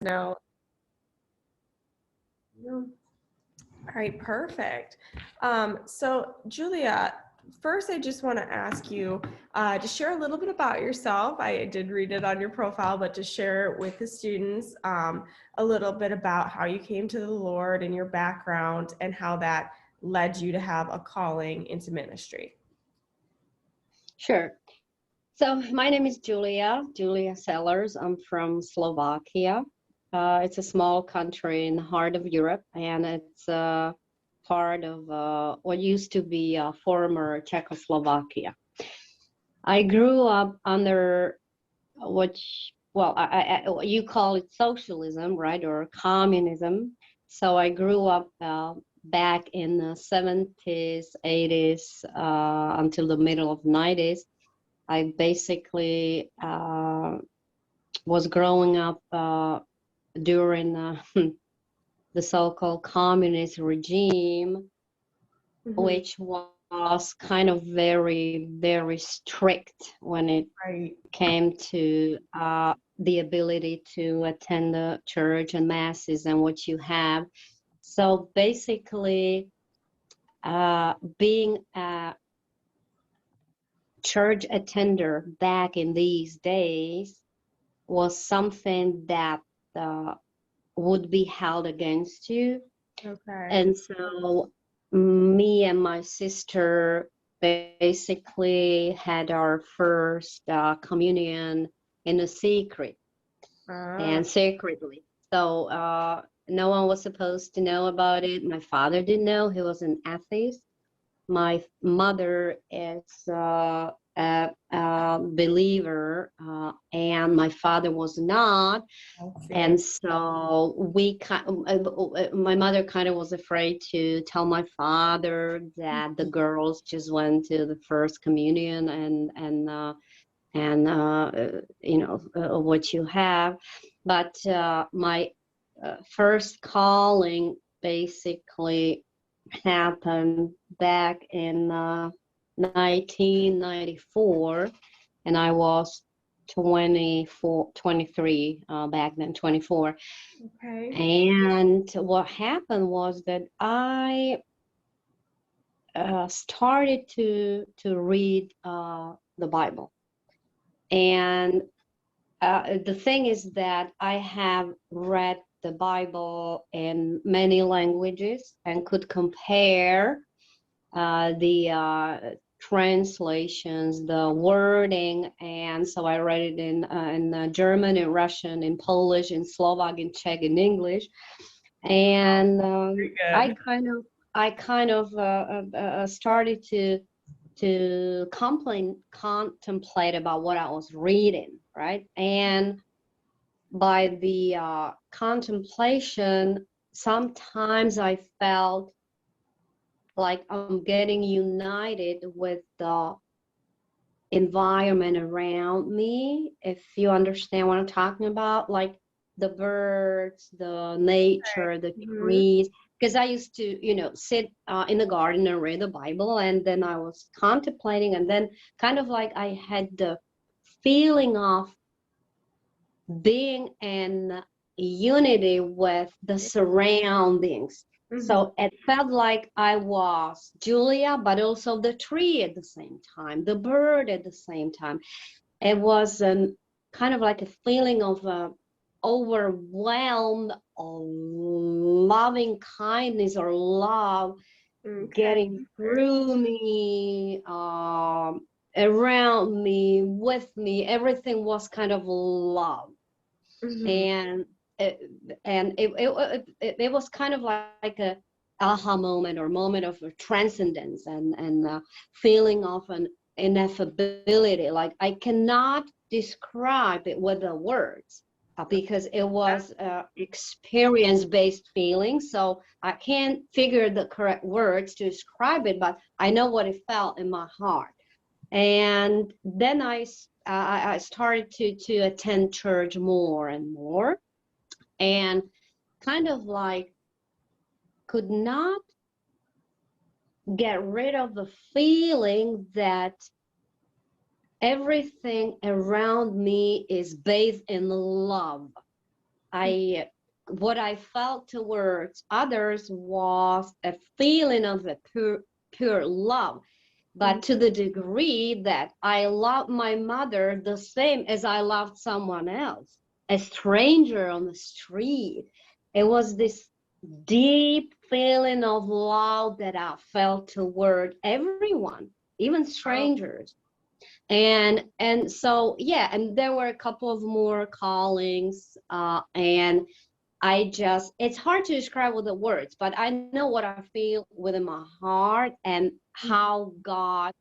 No. No. All right, perfect. So, Julia, first I just want to ask you to share a little bit about yourself. I did read it on your profile, but to share with the students a little bit about how you came to the Lord and your background and how that led you to have a calling into ministry. Sure. So my name is Julia Sellers. I'm from Slovakia. It's a small country in the heart of Europe, and it's part of what used to be former Czechoslovakia. I grew up under you call it socialism, right, or communism. So I grew up back in the 70s, 80s, until the middle of 90s. I basically was growing up during the so-called communist regime, which was kind of very, very strict when it came to the ability to attend the church and masses and what you have. So basically, being a church attender back in these days was something that would be held against you. Okay. And so me and my sister basically had our first communion in a secret and secretly. So no one was supposed to know about it. My father didn't know. He was an atheist. My mother is a believer, and my father was not. And so my mother kind of was afraid to tell my father that the girls just went to the first communion and what you have. But my first calling basically happened back in 1994, and I was 23 back then, 24. Okay. And what happened was that I started to read the Bible. And the thing is that I have read the Bible in many languages and could compare the translations, the wording, and so I read it in German, in Russian, in Polish, in Slovak, in Czech, in English, and I kind of started to contemplate about what I was reading, right? And by the contemplation, sometimes I felt like I'm getting united with the environment around me, if you understand what I'm talking about, like the birds, the nature, the trees. Because I used to, sit in the garden and read the Bible, and then I was contemplating, and then kind of like I had the feeling of being in unity with the surroundings. So it felt like I was Julia, but also the tree at the same time, the bird at the same time. It was kind of like a feeling of overwhelmed loving kindness or love getting through me, around me, with me. Everything was kind of love. And it was kind of like a aha moment or moment of transcendence and feeling of an ineffability. Like I cannot describe it with the words because it was experience-based feeling. So I can't figure the correct words to describe it, but I know what it felt in my heart. And then I started to attend church more and more, and kind of like could not get rid of the feeling that everything around me is bathed in love. what I felt towards others was a feeling of a pure love, but to the degree that I love my mother the same as I loved someone else, a stranger on the street. It was this deep feeling of love that I felt toward everyone, even Wow. strangers. And so yeah, and there were a couple of more callings, and it's hard to describe with the words, but I know what I feel within my heart and how God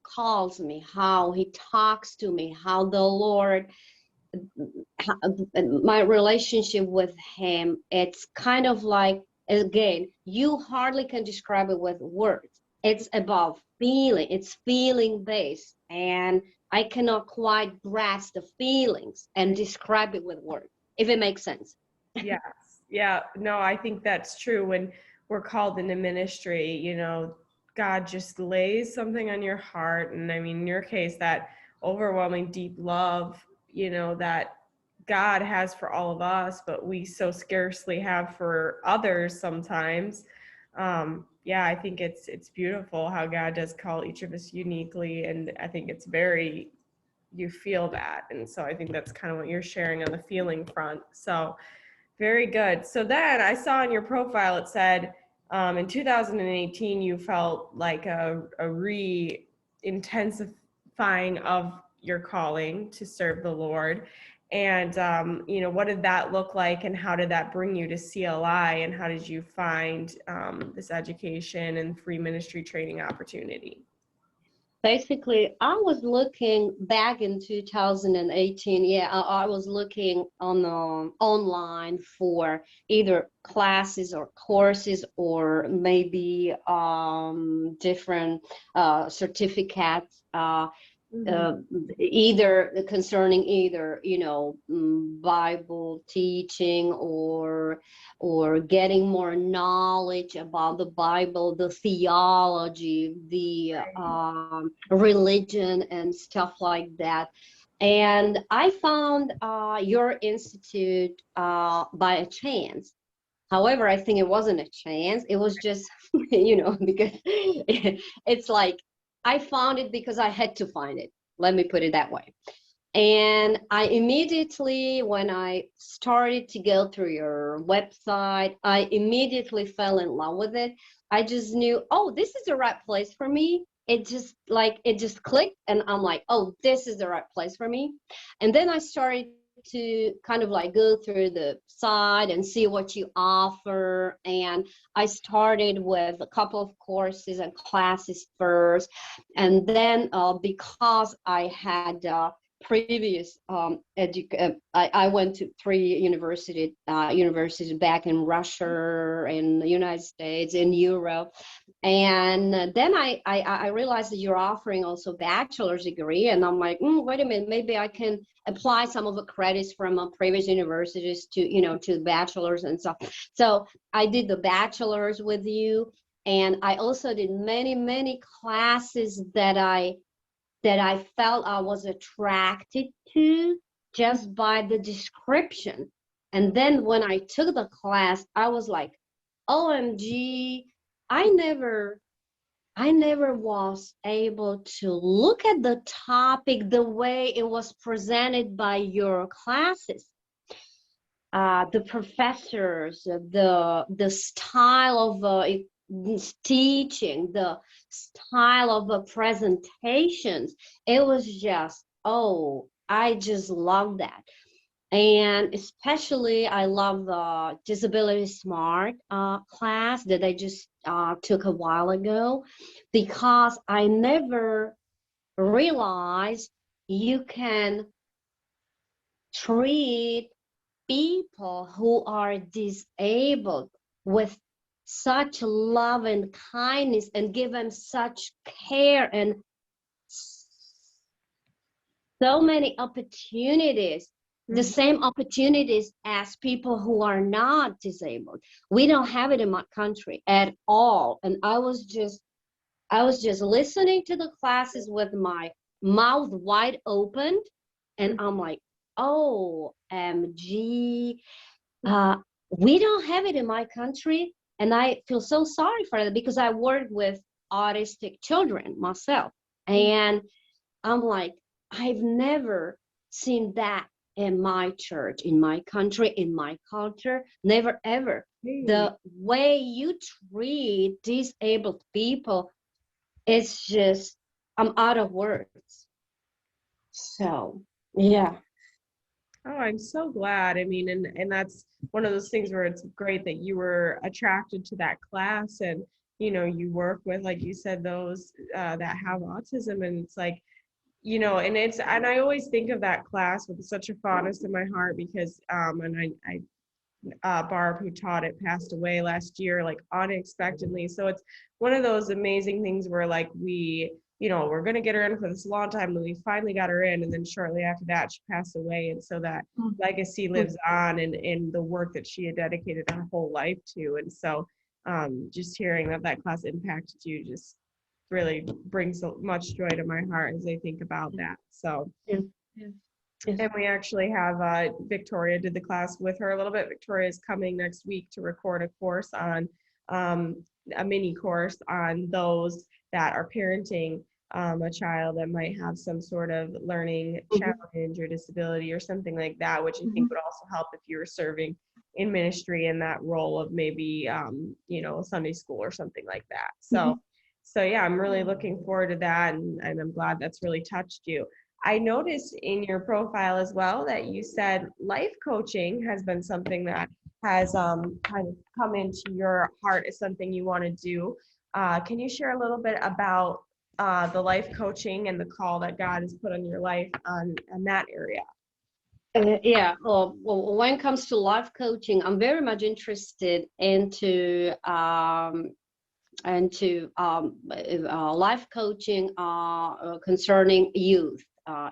calls me, how he talks to me, how the Lord, my relationship with him, it's kind of like, again, you hardly can describe it with words. It's about feeling, it's feeling based, and I cannot quite grasp the feelings and describe it with words, if it makes sense. Yes. Yeah. No, I think that's true. When we're called into ministry, God just lays something on your heart. And I mean, in your case, that overwhelming deep love, that God has for all of us, but we so scarcely have for others sometimes. Yeah, I think it's beautiful how God does call each of us uniquely. And I think it's very, you feel that. And so I think that's kind of what you're sharing on the feeling front. So very good. So then I saw in your profile, it said in 2018, you felt like a re-intensifying of your calling to serve the Lord. And, what did that look like, and how did that bring you to CLI, and how did you find this education and free ministry training opportunity? Basically, I was looking back in 2018. Yeah, I was looking on online for either classes or courses, or maybe different certificates. Mm-hmm. uh, Either concerning Bible teaching, or getting more knowledge about the Bible, the theology, the religion and stuff like that. And I found your institute by a chance. However, I think it wasn't a chance. It was just, because it's like I found it because I had to find it. Let me put it that way. And I immediately, when I started to go through your website, I immediately fell in love with it. I just knew, oh, this is the right place for me. It just clicked, and I'm like, oh, this is the right place for me. And then I started to kind of like go through the site and see what you offer. And I started with a couple of courses and classes first. And then because I had previous I went to three universities back in Russia, in the United States, in Europe. And then I realized that you're offering also bachelor's degree, and I'm like, wait a minute, maybe I can apply some of the credits from previous universities to bachelor's and stuff. So I did the bachelor's with you, and I also did many classes that I felt I was attracted to just by the description. And then when I took the class, I was like, OMG, I never I never was able to look at the topic the way it was presented by your classes. The professors, the style of teaching, the style of the presentations, it was just, oh, I just love that. And especially, I love the Disability Smart class that I just took a while ago, because I never realized you can treat people who are disabled with such love and kindness, and give them such care and so many opportunities, the same opportunities as people who are not disabled. We don't have it in my country at all. And I was just listening to the classes with my mouth wide open, and I'm like, oh, MG, Uh, we don't have it in my country, and I feel so sorry for that because I work with autistic children myself, and I'm like, I've never seen that in my church, in my country, in my culture, never ever. Hey. The way you treat disabled people is just, I'm out of words. So, yeah. Oh, I'm so glad. I mean, and that's one of those things where it's great that you were attracted to that class, and you work with, like you said, those that have autism, and it's like, and I always think of that class with such a fondness in my heart because and I Barb, who taught it, passed away last year, like unexpectedly. So it's one of those amazing things where, like, we're going to get her in for this long time, and we finally got her in. And then shortly after that, she passed away. And so that legacy lives on in the work that she had dedicated her whole life to. And so just hearing that that class impacted you just really brings so much joy to my heart as I think about that. So. Yeah. Yeah. And we actually have Victoria did the class with her a little bit. Victoria is coming next week to record a course on a mini course on those that are parenting a child that might have some sort of learning challenge or disability or something like that, which I think would also help if you were serving in ministry in that role of maybe Sunday school or something like that. So yeah, I'm really looking forward to that, and I'm glad that's really touched you. I noticed in your profile as well that you said life coaching has been something that has kind of come into your heart as something you want to do. Can you share a little bit about the life coaching and the call that God has put on your life on that area? Yeah, well, when it comes to life coaching, I'm very much interested into life coaching concerning youth,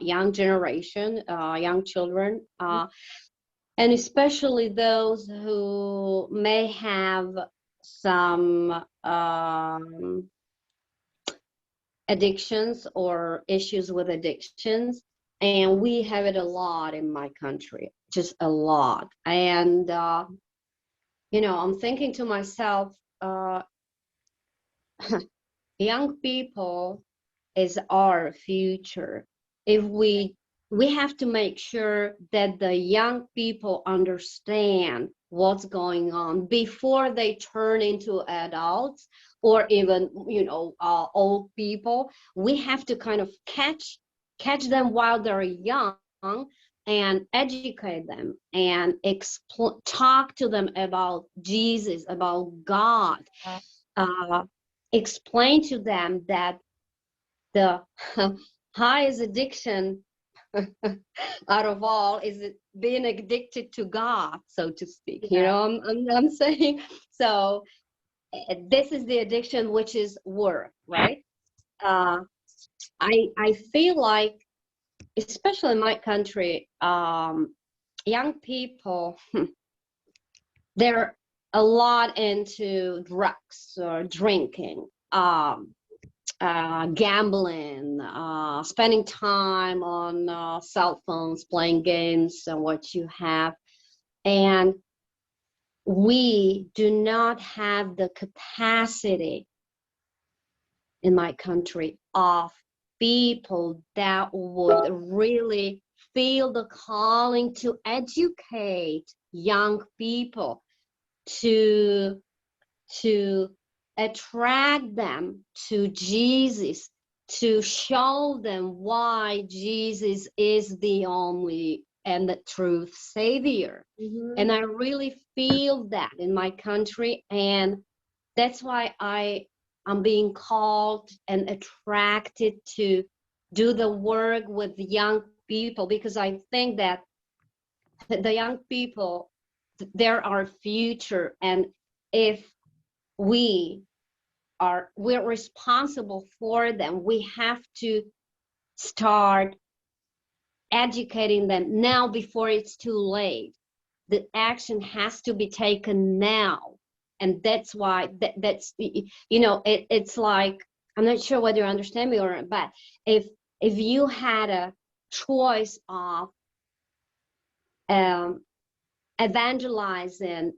young generation, young children, and especially those who may have some addictions or issues with addictions. And we have it a lot in my country, just a lot. And, I'm thinking to myself, young people is our future. If we have to make sure that the young people understand what's going on before they turn into adults or even old people. We have to kind of catch them while they're young and educate them and talk to them about Jesus, about God. uh, Explain to them that the highest addiction out of all is being addicted to God, so to speak. Yeah. I'm saying. So this is the addiction, which is work, right? uh, I feel like, especially in my country, young people, they're a lot into drugs or drinking, gambling, spending time on cell phones, playing games, and what you have. And we do not have the capacity in my country of people that would really feel the calling to educate young people, to attract them to Jesus, to show them why Jesus is the only and the truth Savior. And I really feel that in my country, and that's why I'm being called and attracted to do the work with young people, because I think that the young people, they're our future. And if we're responsible for them, we have to start educating them now before it's too late. The action has to be taken now. And that's why it's like, I'm not sure whether you understand me or not, but if you had a choice of evangelizing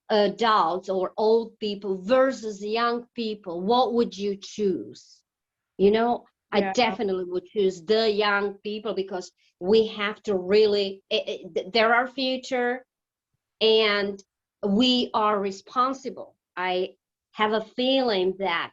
adults or old people versus young people, what would you choose? You know, I Yeah. definitely would choose the young people because we have to really, they're our future and we are responsible. I have a feeling that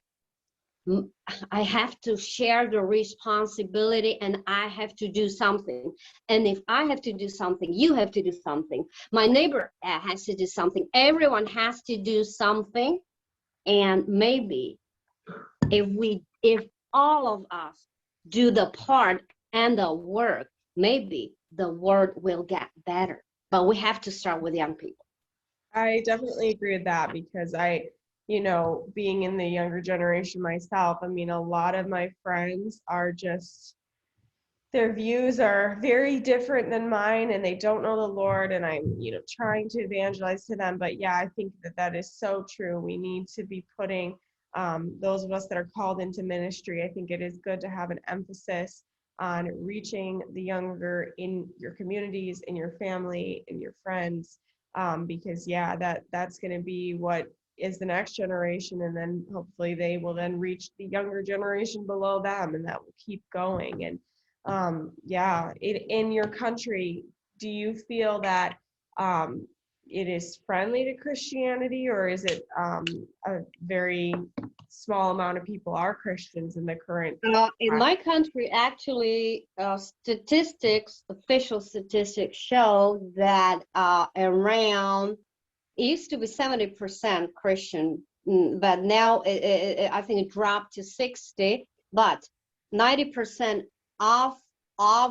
I have to share the responsibility and I have to do something. And if I have to do something, you have to do something. My neighbor has to do something. Everyone has to do something. And maybe if all of us do the part and the work, maybe the world will get better. But we have to start with young people. I definitely agree with that because being in the younger generation myself, I mean, a lot of my friends are just, their views are very different than mine and they don't know the Lord, and I'm, trying to evangelize to them. But yeah, I think that that is so true. We need to be putting those of us that are called into ministry, I think it is good to have an emphasis on reaching the younger in your communities, in your family, in your friends, because yeah, that's going to be what is the next generation, and then hopefully they will then reach the younger generation below them, and that will keep going. And yeah, in your country, do you feel that it is friendly to Christianity, or is it a very small amount of people are Christians in the current In time? my country, actually, official statistics show that around, it used to be 70% Christian, but now I think it dropped to 60, but 90% of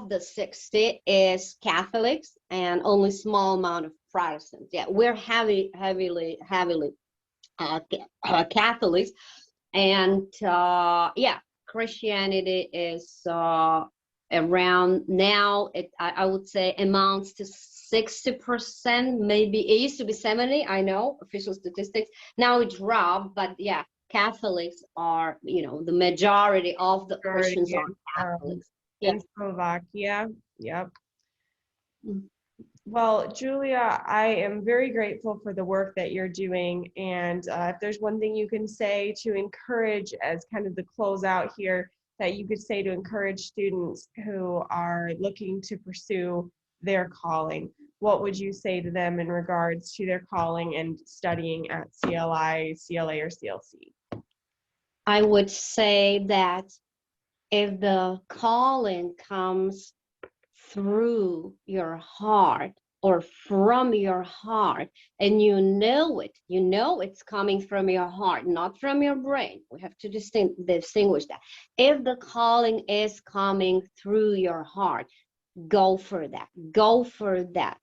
the 60 is Catholics and only small amount of Protestants. Yeah, we're heavily Catholics, and yeah, Christianity is around now. I would say amounts to 60%. Maybe it used to be 70. I know official statistics. Now it dropped, but yeah, Catholics are, the majority of the Already Christians are um, Catholics. Yeah. in Slovakia. Yep. Mm. Well, Julia, I am very grateful for the work that you're doing. And if there's one thing you can say to encourage, as kind of the closeout here, that you could say to encourage students who are looking to pursue their calling, what would you say to them in regards to their calling and studying at CLI, CLA, or CLC? I would say that if the calling comes through your heart or from your heart, and you know it's coming from your heart, not from your brain. We have to distinguish that. If the calling is coming through your heart, go for that, go for that.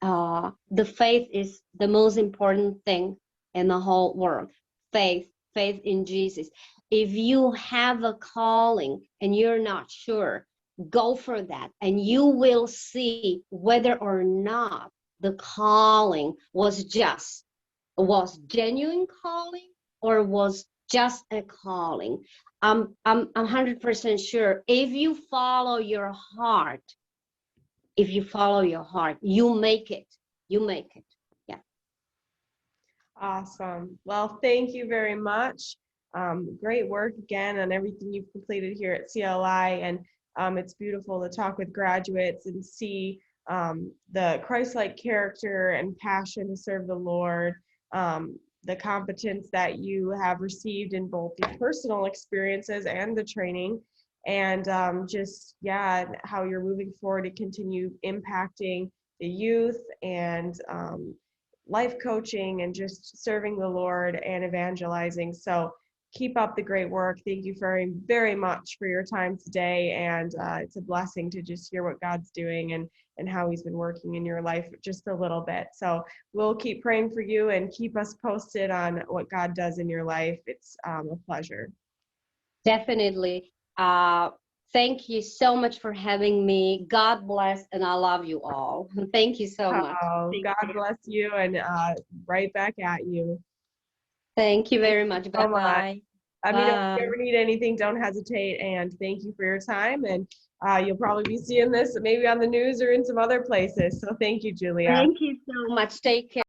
The faith is the most important thing in the whole world. Faith in Jesus. If you have a calling and you're not sure, go for that, and you will see whether or not the calling was genuine calling or was just a calling. I'm 100% sure if you follow your heart, you make it. You make it. Yeah. Awesome. Well, thank you very much. Great work again on everything you've completed here at CLI. And it's beautiful to talk with graduates and see the Christ-like character and passion to serve the Lord, the competence that you have received in both your personal experiences and the training, and just, yeah, how you're moving forward to continue impacting the youth and life coaching and just serving the Lord and evangelizing. So keep up the great work. Thank you very, very much for your time today. And it's a blessing to just hear what God's doing and how he's been working in your life just a little bit. So we'll keep praying for you and keep us posted on what God does in your life. It's a pleasure. Definitely. Thank you so much for having me. God bless, and I love you all. Thank you so much. Oh, Thank God you. bless you, and right back at you. Thank you Thank very you much. Bye so much. bye. Let me know if you Bye. ever need anything. Don't hesitate. And thank you for your time. And you'll probably be seeing this maybe on the news or in some other places. So thank you, Julia. Thank you so much. Take care.